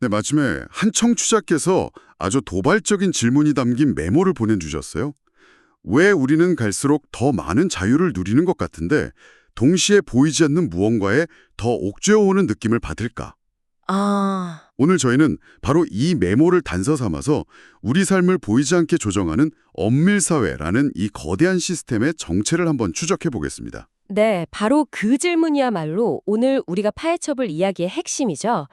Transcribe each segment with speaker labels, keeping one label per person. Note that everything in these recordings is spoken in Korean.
Speaker 1: 네, 마침에 한 청취자께서 아주 도발적인 질문이 담긴 메모를 보내주셨어요. 왜 우리는 갈수록 더 많은 자유를 누리는 것 같은데 동시에 보이지 않는 무언가에 더 옥죄어오는 느낌을 받을까?
Speaker 2: 아,
Speaker 1: 오늘 저희는 바로 이 메모를 단서 삼아서 우리 삶을 보이지 않게 조정하는 엄밀사회라는 이 거대한 시스템의 정체를 한번 추적해 보겠습니다.
Speaker 2: 네, 바로 그 질문이야말로 오늘 우리가 파헤쳐볼 이야기의 핵심이죠.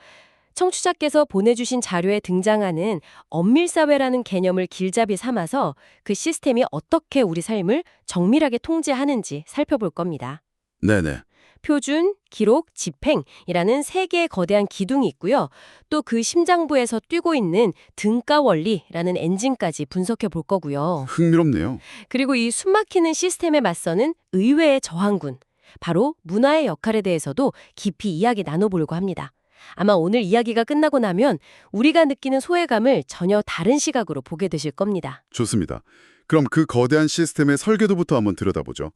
Speaker 2: 청취자께서 보내주신 자료에 등장하는 엄밀사회라는 개념을 길잡이 삼아서 그 시스템이 어떻게 우리 삶을 정밀하게 통제하는지 살펴볼 겁니다.
Speaker 1: 네네.
Speaker 2: 표준, 기록, 집행이라는 세 개의 거대한 기둥이 있고요. 또 그 심장부에서 뛰고 있는 등가 원리라는 엔진까지 분석해 볼 거고요.
Speaker 1: 흥미롭네요.
Speaker 2: 그리고 이 숨막히는 시스템에 맞서는 의외의 저항군, 바로 문화의 역할에 대해서도 깊이 이야기 나눠보려고 합니다. 아마 오늘 이야기가 끝나고 나면 우리가 느끼는 소외감을 전혀 다른 시각으로 보게 되실 겁니다.
Speaker 1: 좋습니다. 그럼 그 거대한 시스템의 설계도부터 한번 들여다보죠.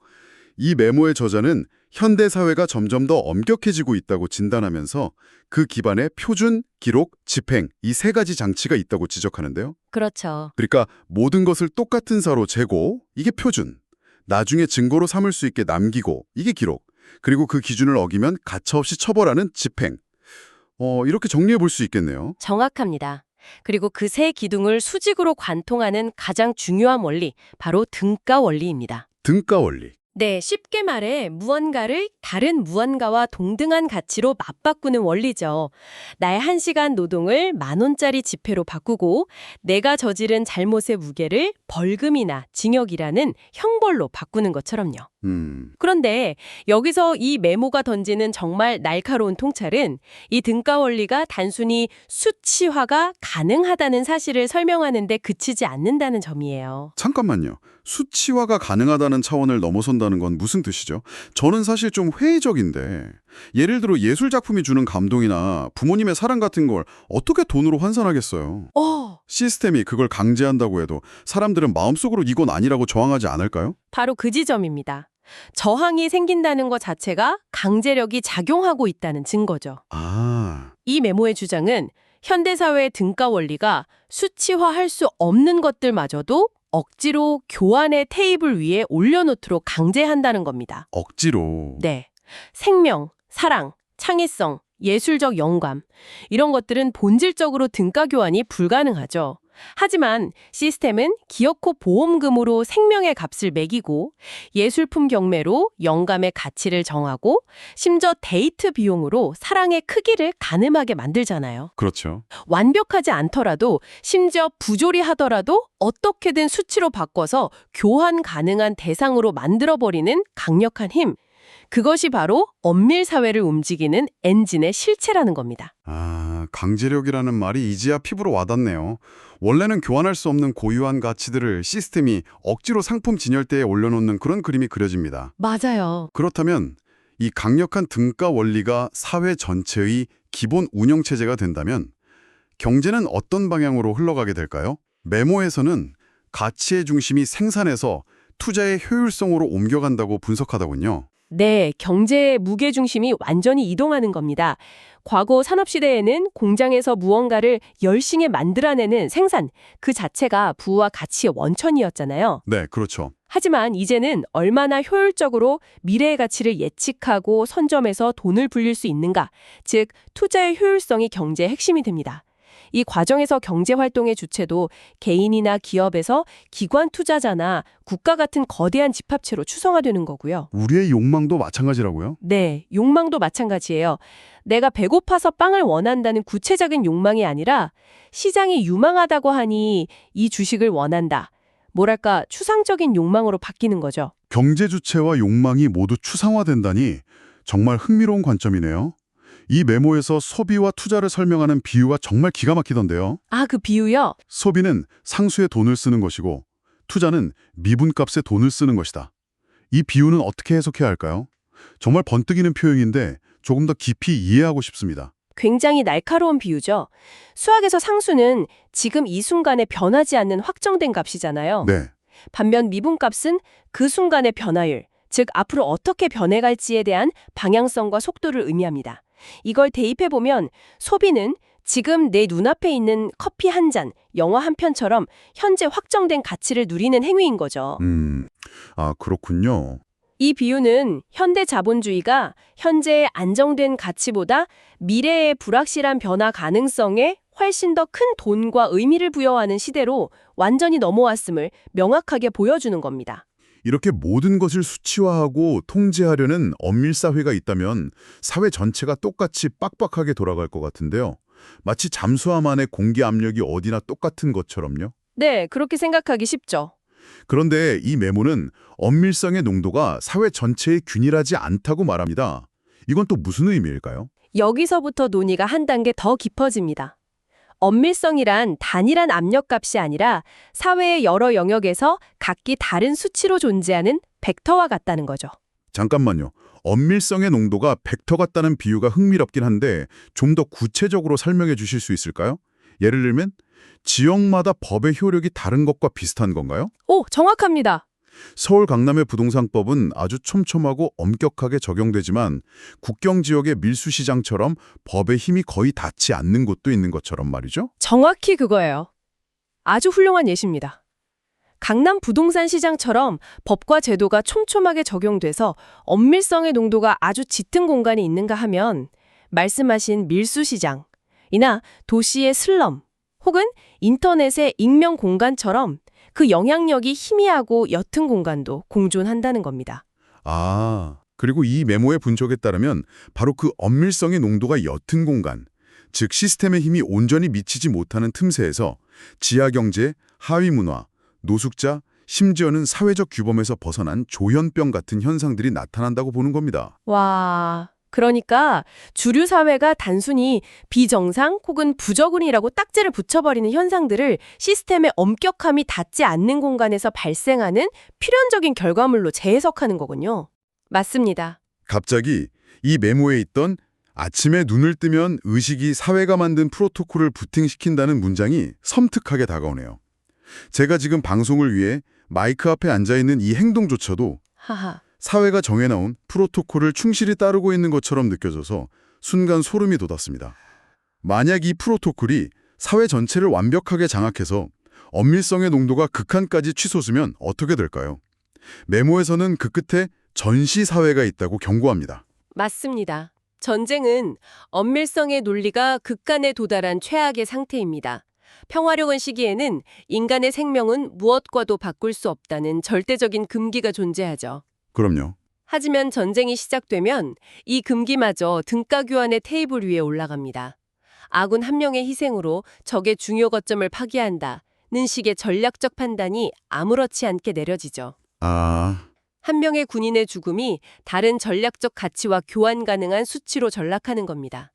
Speaker 1: 이 메모의 저자는 현대 사회가 점점 더 엄격해지고 있다고 진단하면서 그 기반에 표준, 기록, 집행 이 세 가지 장치가 있다고 지적하는데요.
Speaker 2: 그렇죠.
Speaker 1: 그러니까 모든 것을 똑같은 사로 재고 이게 표준, 나중에 증거로 삼을 수 있게 남기고 이게 기록, 그리고 그 기준을 어기면 가차없이 처벌하는 집행. 이렇게 정리해 볼 수 있겠네요.
Speaker 2: 정확합니다. 그리고 그 세 기둥을 수직으로 관통하는 가장 중요한 원리, 바로 등가 원리입니다.
Speaker 1: 등가 원리.
Speaker 2: 네, 쉽게 말해 무언가를 다른 무언가와 동등한 가치로 맞바꾸는 원리죠. 나의 1시간 노동을 10,000원짜리 지폐로 바꾸고 내가 저지른 잘못의 무게를 벌금이나 징역이라는 형벌로 바꾸는 것처럼요. 그런데 여기서 이 메모가 던지는 정말 날카로운 통찰은 이 등가 원리가 단순히 수치화가 가능하다는 사실을 설명하는 데 그치지 않는다는 점이에요.
Speaker 1: 잠깐만요. 수치화가 가능하다는 차원을 넘어선다는 건 무슨 뜻이죠? 저는 사실 좀 회의적인데 예를 들어 예술 작품이 주는 감동이나 부모님의 사랑 같은 걸 어떻게 돈으로 환산하겠어요? 시스템이 그걸 강제한다고 해도 사람들은 마음속으로 이건 아니라고 저항하지 않을까요?
Speaker 2: 바로 그 지점입니다. 저항이 생긴다는 것 자체가 강제력이 작용하고 있다는 증거죠.
Speaker 1: 아,
Speaker 2: 이 메모의 주장은 현대사회의 등가 원리가 수치화할 수 없는 것들마저도 억지로 교환의 테이블 위에 올려놓도록 강제한다는 겁니다.
Speaker 1: 억지로.
Speaker 2: 네. 생명, 사랑, 창의성, 예술적 영감 이런 것들은 본질적으로 등가 교환이 불가능하죠. 하지만 시스템은 기어코 보험금으로 생명의 값을 매기고 예술품 경매로 영감의 가치를 정하고 심지어 데이트 비용으로 사랑의 크기를 가늠하게 만들잖아요.
Speaker 1: 그렇죠.
Speaker 2: 완벽하지 않더라도 심지어 부조리 하더라도 어떻게든 수치로 바꿔서 교환 가능한 대상으로 만들어버리는 강력한 힘. 그것이 바로 엄밀 사회를 움직이는 엔진의 실체라는 겁니다.
Speaker 1: 아, 강제력이라는 말이 이제야 피부로 와닿네요. 원래는 교환할 수 없는 고유한 가치들을 시스템이 억지로 상품 진열대에 올려놓는 그런 그림이 그려집니다.
Speaker 2: 맞아요.
Speaker 1: 그렇다면 이 강력한 등가 원리가 사회 전체의 기본 운영체제가 된다면 경제는 어떤 방향으로 흘러가게 될까요? 메모에서는 가치의 중심이 생산에서 투자의 효율성으로 옮겨간다고 분석하더군요.
Speaker 2: 네, 경제의 무게중심이 완전히 이동하는 겁니다. 과거 산업시대에는 공장에서 무언가를 열심히 만들어내는 생산, 그 자체가 부와 가치의 원천이었잖아요.
Speaker 1: 네, 그렇죠.
Speaker 2: 하지만 이제는 얼마나 효율적으로 미래의 가치를 예측하고 선점해서 돈을 불릴 수 있는가, 즉 투자의 효율성이 경제의 핵심이 됩니다. 이 과정에서 경제활동의 주체도 개인이나 기업에서 기관 투자자나 국가 같은 거대한 집합체로 추성화되는 거고요.
Speaker 1: 우리의 욕망도 마찬가지라고요?
Speaker 2: 네, 욕망도 마찬가지예요. 내가 배고파서 빵을 원한다는 구체적인 욕망이 아니라 시장이 유망하다고 하니 이 주식을 원한다. 뭐랄까 추상적인 욕망으로 바뀌는 거죠.
Speaker 1: 경제 주체와 욕망이 모두 추상화된다니 정말 흥미로운 관점이네요. 이 메모에서 소비와 투자를 설명하는 비유가 정말 기가 막히던데요.
Speaker 2: 아, 그 비유요?
Speaker 1: 소비는 상수의 돈을 쓰는 것이고 투자는 미분값의 돈을 쓰는 것이다. 이 비유는 어떻게 해석해야 할까요? 정말 번뜩이는 표현인데 조금 더 깊이 이해하고 싶습니다.
Speaker 2: 굉장히 날카로운 비유죠. 수학에서 상수는 지금 이 순간에 변하지 않는 확정된 값이잖아요.
Speaker 1: 네,
Speaker 2: 반면 미분값은 그 순간의 변화율, 즉 앞으로 어떻게 변해갈지에 대한 방향성과 속도를 의미합니다. 이걸 대입해보면 소비는 지금 내 눈앞에 있는 커피 한 잔, 영화 한 편처럼 현재 확정된 가치를 누리는 행위인 거죠.
Speaker 1: 그렇군요.
Speaker 2: 이 비유는 현대 자본주의가 현재의 안정된 가치보다 미래의 불확실한 변화 가능성에 훨씬 더 큰 돈과 의미를 부여하는 시대로 완전히 넘어왔음을 명확하게 보여주는 겁니다.
Speaker 3: 이렇게 모든 것을 수치화하고 통제하려는 엄밀사회가 있다면 사회 전체가 똑같이 빡빡하게 돌아갈 것 같은데요. 마치 잠수함 안의 공기 압력이 어디나 똑같은 것처럼요.
Speaker 2: 네, 그렇게 생각하기 쉽죠.
Speaker 3: 그런데 이 메모는 엄밀성의 농도가 사회 전체에 균일하지 않다고 말합니다. 이건 또 무슨 의미일까요?
Speaker 2: 여기서부터 논의가 한 단계 더 깊어집니다. 엄밀성이란 단일한 압력값이 아니라 사회의 여러 영역에서 각기 다른 수치로 존재하는 벡터와 같다는 거죠.
Speaker 3: 잠깐만요. 엄밀성의 농도가 벡터 같다는 비유가 흥미롭긴 한데 좀 더 구체적으로 설명해 주실 수 있을까요? 예를 들면 지역마다 법의 효력이 다른 것과 비슷한 건가요?
Speaker 2: 오, 정확합니다.
Speaker 3: 서울 강남의 부동산법은 아주 촘촘하고 엄격하게 적용되지만 국경 지역의 밀수시장처럼 법의 힘이 거의 닿지 않는 곳도 있는 것처럼 말이죠.
Speaker 2: 정확히 그거예요. 아주 훌륭한 예시입니다. 강남 부동산 시장처럼 법과 제도가 촘촘하게 적용돼서 엄밀성의 농도가 아주 짙은 공간이 있는가 하면 말씀하신 밀수시장이나 도시의 슬럼 혹은 인터넷의 익명 공간처럼 그 영향력이 희미하고 옅은 공간도 공존한다는 겁니다.
Speaker 3: 그리고 이 메모의 분석에 따르면 바로 그 엄밀성의 농도가 옅은 공간, 즉 시스템의 힘이 온전히 미치지 못하는 틈새에서 지하경제, 하위문화, 노숙자, 심지어는 사회적 규범에서 벗어난 조현병 같은 현상들이 나타난다고 보는 겁니다.
Speaker 2: 와, 그러니까 주류 사회가 단순히 비정상 혹은 부적응이라고 딱지를 붙여버리는 현상들을 시스템의 엄격함이 닿지 않는 공간에서 발생하는 필연적인 결과물로 재해석하는 거군요. 맞습니다.
Speaker 3: 갑자기 이 메모에 있던 아침에 눈을 뜨면 의식이 사회가 만든 프로토콜을 부팅시킨다는 문장이 섬뜩하게 다가오네요. 제가 지금 방송을 위해 마이크 앞에 앉아있는 이 행동조차도
Speaker 2: 하하.
Speaker 3: 사회가 정해놓은 프로토콜을 충실히 따르고 있는 것처럼 느껴져서 순간 소름이 돋았습니다. 만약 이 프로토콜이 사회 전체를 완벽하게 장악해서 엄밀성의 농도가 극한까지 치솟으면 어떻게 될까요? 메모에서는 그 끝에 전시사회가 있다고 경고합니다.
Speaker 2: 맞습니다. 전쟁은 엄밀성의 논리가 극간에 도달한 최악의 상태입니다. 평화로운 시기에는 인간의 생명은 무엇과도 바꿀 수 없다는 절대적인 금기가 존재하죠.
Speaker 3: 그럼요.
Speaker 2: 하지만 전쟁이 시작되면 이 금기마저 등가교환의 테이블 위에 올라갑니다. 아군 한 명의 희생으로 적의 중요 거점을 파괴한다는 식의 전략적 판단이 아무렇지 않게 내려지죠. 한 명의 군인의 죽음이 다른 전략적 가치와 교환 가능한 수치로 전락하는 겁니다.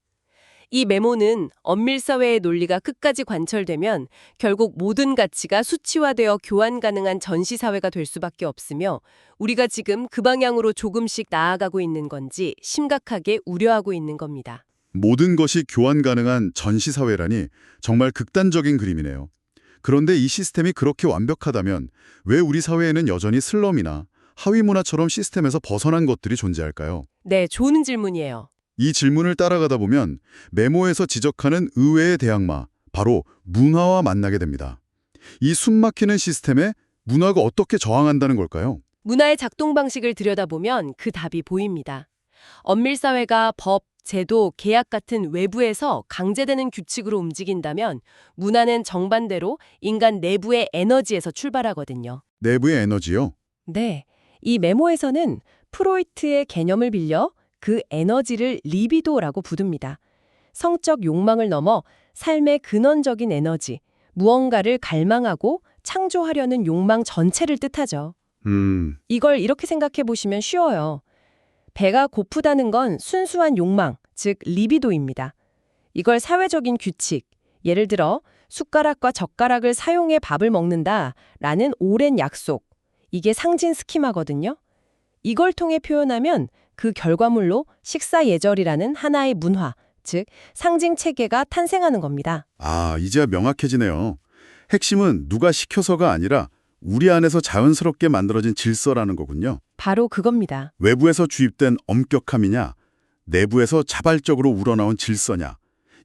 Speaker 2: 이 메모는 엄밀사회의 논리가 끝까지 관철되면 결국 모든 가치가 수치화되어 교환 가능한 전시사회가 될 수밖에 없으며 우리가 지금 그 방향으로 조금씩 나아가고 있는 건지 심각하게 우려하고 있는 겁니다.
Speaker 3: 모든 것이 교환 가능한 전시사회라니 정말 극단적인 그림이네요. 그런데 이 시스템이 그렇게 완벽하다면 왜 우리 사회에는 여전히 슬럼이나 하위문화처럼 시스템에서 벗어난 것들이 존재할까요?
Speaker 2: 네, 좋은 질문이에요.
Speaker 3: 이 질문을 따라가다 보면 메모에서 지적하는 의외의 대항마, 바로 문화와 만나게 됩니다. 이 숨막히는 시스템에 문화가 어떻게 저항한다는 걸까요?
Speaker 2: 문화의 작동 방식을 들여다보면 그 답이 보입니다. 엄밀사회가 법, 제도, 계약 같은 외부에서 강제되는 규칙으로 움직인다면 문화는 정반대로 인간 내부의 에너지에서 출발하거든요.
Speaker 3: 내부의 에너지요?
Speaker 2: 네, 이 메모에서는 프로이트의 개념을 빌려 그 에너지를 리비도라고 부릅니다. 성적 욕망을 넘어 삶의 근원적인 에너지, 무언가를 갈망하고 창조하려는 욕망 전체를 뜻하죠. 이걸 이렇게 생각해 보시면 쉬워요. 배가 고프다는 건 순수한 욕망, 즉 리비도입니다. 이걸 사회적인 규칙, 예를 들어 숟가락과 젓가락을 사용해 밥을 먹는다라는 오랜 약속, 이게 상징 스키마거든요. 이걸 통해 표현하면 그 결과물로 식사 예절이라는 하나의 문화, 즉 상징 체계가 탄생하는 겁니다.
Speaker 3: 이제야 명확해지네요. 핵심은 누가 시켜서가 아니라 우리 안에서 자연스럽게 만들어진 질서라는 거군요.
Speaker 2: 바로 그겁니다.
Speaker 3: 외부에서 주입된 엄격함이냐, 내부에서 자발적으로 우러나온 질서냐,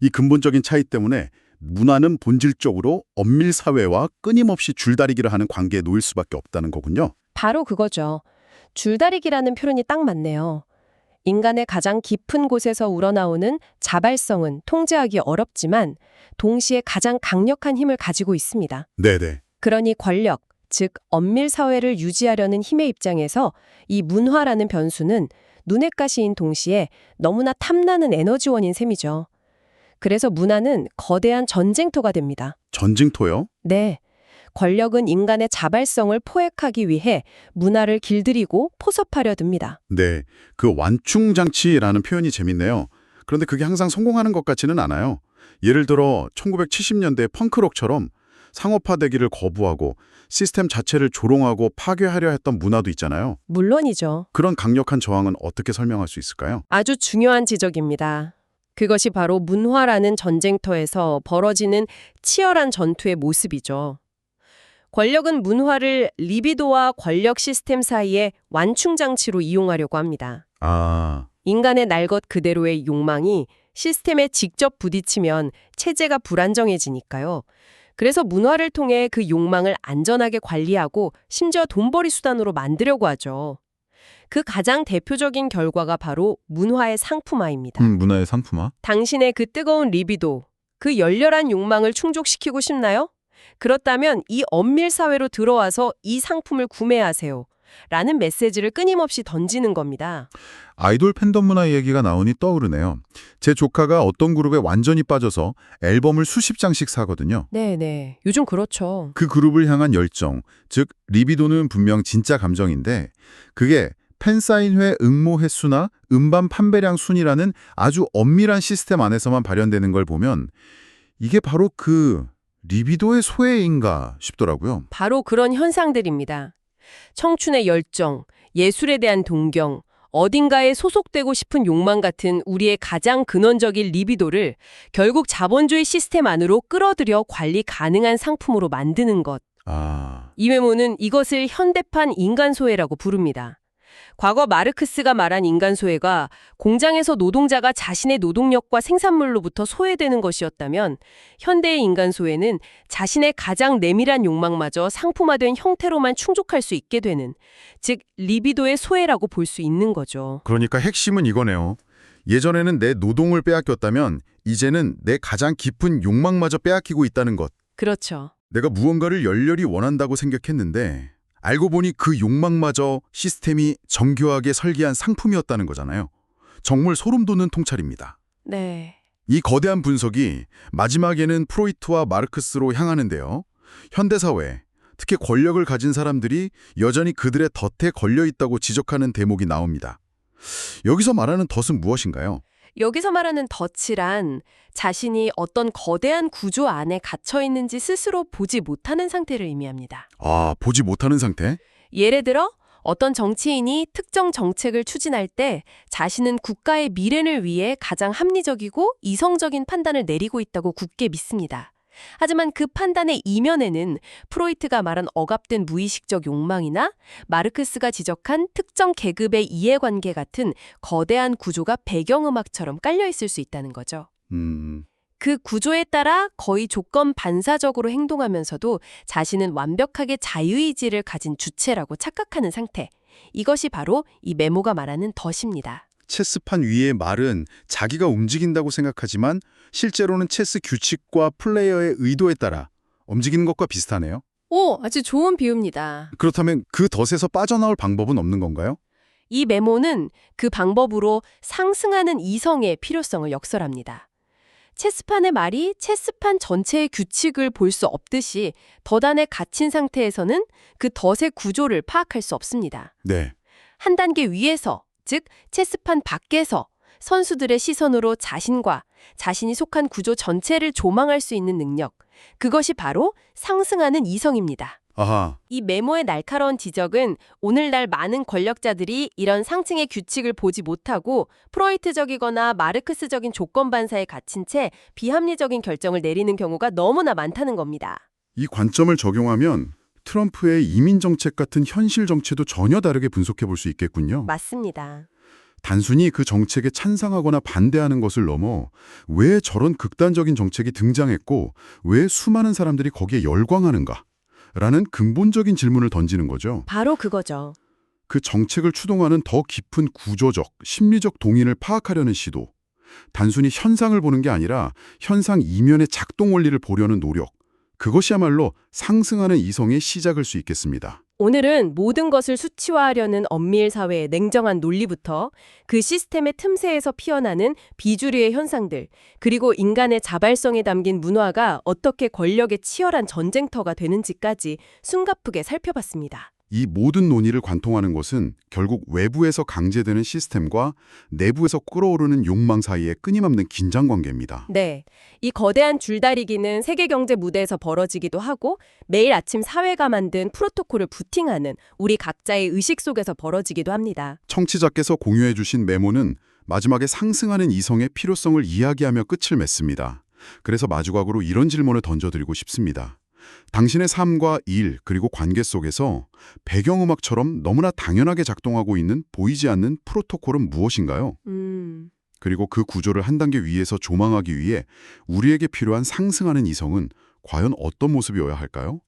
Speaker 3: 이 근본적인 차이 때문에 문화는 본질적으로 엄밀 사회와 끊임없이 줄다리기를 하는 관계에 놓일 수밖에 없다는 거군요.
Speaker 2: 바로 그거죠. 줄다리기라는 표현이 딱 맞네요. 인간의 가장 깊은 곳에서 우러나오는 자발성은 통제하기 어렵지만 동시에 가장 강력한 힘을 가지고 있습니다.
Speaker 3: 네네.
Speaker 2: 그러니 권력, 즉 엄밀 사회를 유지하려는 힘의 입장에서 이 문화라는 변수는 눈엣 가시인 동시에 너무나 탐나는 에너지원인 셈이죠. 그래서 문화는 거대한 전쟁터가 됩니다.
Speaker 3: 전쟁터요?
Speaker 2: 네. 권력은 인간의 자발성을 포획하기 위해 문화를 길들이고 포섭하려 듭니다.
Speaker 3: 네. 그 완충장치라는 표현이 재밌네요. 그런데 그게 항상 성공하는 것 같지는 않아요. 예를 들어 1970년대 펑크록처럼 상업화되기를 거부하고 시스템 자체를 조롱하고 파괴하려 했던 문화도 있잖아요.
Speaker 2: 물론이죠.
Speaker 3: 그런 강력한 저항은 어떻게 설명할 수 있을까요?
Speaker 2: 아주 중요한 지적입니다. 그것이 바로 문화라는 전쟁터에서 벌어지는 치열한 전투의 모습이죠. 권력은 문화를 리비도와 권력 시스템 사이의 완충장치로 이용하려고 합니다.
Speaker 3: 아,
Speaker 2: 인간의 날 것 그대로의 욕망이 시스템에 직접 부딪히면 체제가 불안정해지니까요. 그래서 문화를 통해 그 욕망을 안전하게 관리하고 심지어 돈벌이 수단으로 만들려고 하죠. 그 가장 대표적인 결과가 바로 문화의 상품화입니다.
Speaker 3: 문화의 상품화?
Speaker 2: 당신의 그 뜨거운 리비도, 그 열렬한 욕망을 충족시키고 싶나요? 그렇다면 이 엄밀 사회로 들어와서 이 상품을 구매하세요. 라는 메시지를 끊임없이 던지는 겁니다.
Speaker 3: 아이돌 팬덤 문화 얘기가 나오니 떠오르네요. 제 조카가 어떤 그룹에 완전히 빠져서 앨범을 수십 장씩 사거든요.
Speaker 2: 네네. 요즘 그렇죠.
Speaker 3: 그 그룹을 향한 열정, 즉 리비도는 분명 진짜 감정인데 그게 팬사인회 응모 횟수나 음반 판매량 순이라는 아주 엄밀한 시스템 안에서만 발현되는 걸 보면 이게 바로 그 리비도의 소외인가 싶더라고요.
Speaker 2: 바로 그런 현상들입니다. 청춘의 열정, 예술에 대한 동경, 어딘가에 소속되고 싶은 욕망 같은 우리의 가장 근원적인 리비도를 결국 자본주의 시스템 안으로 끌어들여 관리 가능한 상품으로 만드는 것.
Speaker 3: 아,
Speaker 2: 이 메모는 이것을 현대판 인간소외라고 부릅니다. 과거 마르크스가 말한 인간소외가 공장에서 노동자가 자신의 노동력과 생산물로부터 소외되는 것이었다면 현대의 인간소외는 자신의 가장 내밀한 욕망마저 상품화된 형태로만 충족할 수 있게 되는, 즉 리비도의 소외라고 볼 수 있는 거죠.
Speaker 3: 그러니까 핵심은 이거네요. 예전에는 내 노동을 빼앗겼다면 이제는 내 가장 깊은 욕망마저 빼앗기고 있다는 것.
Speaker 2: 그렇죠.
Speaker 3: 내가 무언가를 열렬히 원한다고 생각했는데 알고 보니 그 욕망마저 시스템이 정교하게 설계한 상품이었다는 거잖아요. 정말 소름 돋는 통찰입니다.
Speaker 2: 네.
Speaker 3: 이 거대한 분석이 마지막에는 프로이트와 마르크스로 향하는데요. 현대사회, 특히 권력을 가진 사람들이 여전히 그들의 덫에 걸려있다고 지적하는 대목이 나옵니다. 여기서 말하는 덫은 무엇인가요?
Speaker 2: 여기서 말하는 덫이란 자신이 어떤 거대한 구조 안에 갇혀 있는지 스스로 보지 못하는 상태를 의미합니다.
Speaker 3: 아, 보지 못하는 상태?
Speaker 2: 예를 들어 어떤 정치인이 특정 정책을 추진할 때 자신은 국가의 미래를 위해 가장 합리적이고 이성적인 판단을 내리고 있다고 굳게 믿습니다. 하지만 그 판단의 이면에는 프로이트가 말한 억압된 무의식적 욕망이나 마르크스가 지적한 특정 계급의 이해관계 같은 거대한 구조가 배경음악처럼 깔려있을 수 있다는 거죠. 그 구조에 따라 거의 조건 반사적으로 행동하면서도 자신은 완벽하게 자유의지를 가진 주체라고 착각하는 상태. 이것이 바로 이 메모가 말하는 덫입니다.
Speaker 3: 체스판 위의 말은 자기가 움직인다고 생각하지만 실제로는 체스 규칙과 플레이어의 의도에 따라 움직이는 것과 비슷하네요.
Speaker 2: 오, 아주 좋은 비유입니다.
Speaker 3: 그렇다면 그 덫에서 빠져나올 방법은 없는 건가요?
Speaker 2: 이 메모는 그 방법으로 상승하는 이성의 필요성을 역설합니다. 체스판의 말이 체스판 전체의 규칙을 볼 수 없듯이 덫 안에 갇힌 상태에서는 그 덫의 구조를 파악할 수 없습니다.
Speaker 3: 네.
Speaker 2: 한 단계 위에서, 즉 체스판 밖에서 선수들의 시선으로 자신과 자신이 속한 구조 전체를 조망할 수 있는 능력, 그것이 바로 상승하는 이성입니다.
Speaker 3: 아하.
Speaker 2: 이 메모의 날카로운 지적은 오늘날 많은 권력자들이 이런 상층의 규칙을 보지 못하고 프로이트적이거나 마르크스적인 조건 반사에 갇힌 채 비합리적인 결정을 내리는 경우가 너무나 많다는 겁니다.
Speaker 3: 이 관점을 적용하면 트럼프의 이민 정책 같은 현실 정체도 전혀 다르게 분석해 볼 수 있겠군요.
Speaker 2: 맞습니다.
Speaker 3: 단순히 그 정책에 찬성하거나 반대하는 것을 넘어 왜 저런 극단적인 정책이 등장했고 왜 수많은 사람들이 거기에 열광하는가? 라는 근본적인 질문을 던지는 거죠.
Speaker 2: 바로 그거죠.
Speaker 3: 그 정책을 추동하는 더 깊은 구조적, 심리적 동인을 파악하려는 시도. 단순히 현상을 보는 게 아니라 현상 이면의 작동 원리를 보려는 노력. 그것이야말로 상승하는 이성의 시작일 수 있겠습니다.
Speaker 2: 오늘은 모든 것을 수치화하려는 엄밀 사회의 냉정한 논리부터 그 시스템의 틈새에서 피어나는 비주류의 현상들, 그리고 인간의 자발성에 담긴 문화가 어떻게 권력의 치열한 전쟁터가 되는지까지 숨가쁘게 살펴봤습니다.
Speaker 3: 이 모든 논의를 관통하는 것은 결국 외부에서 강제되는 시스템과 내부에서 끓어오르는 욕망 사이의 끊임없는 긴장관계입니다.
Speaker 2: 네, 이 거대한 줄다리기는 세계 경제 무대에서 벌어지기도 하고 매일 아침 사회가 만든 프로토콜을 부팅하는 우리 각자의 의식 속에서 벌어지기도 합니다.
Speaker 3: 청취자께서 공유해 주신 메모는 마지막에 상승하는 이성의 필요성을 이야기하며 끝을 맺습니다. 그래서 마지막으로 이런 질문을 던져드리고 싶습니다. 당신의 삶과 일, 그리고 관계 속에서 배경음악처럼 너무나 당연하게 작동하고 있는 보이지 않는 프로토콜은 무엇인가요? 그리고 그 구조를 한 단계 위에서 조망하기 위해 우리에게 필요한 상승하는 이성은 과연 어떤 모습이어야 할까요?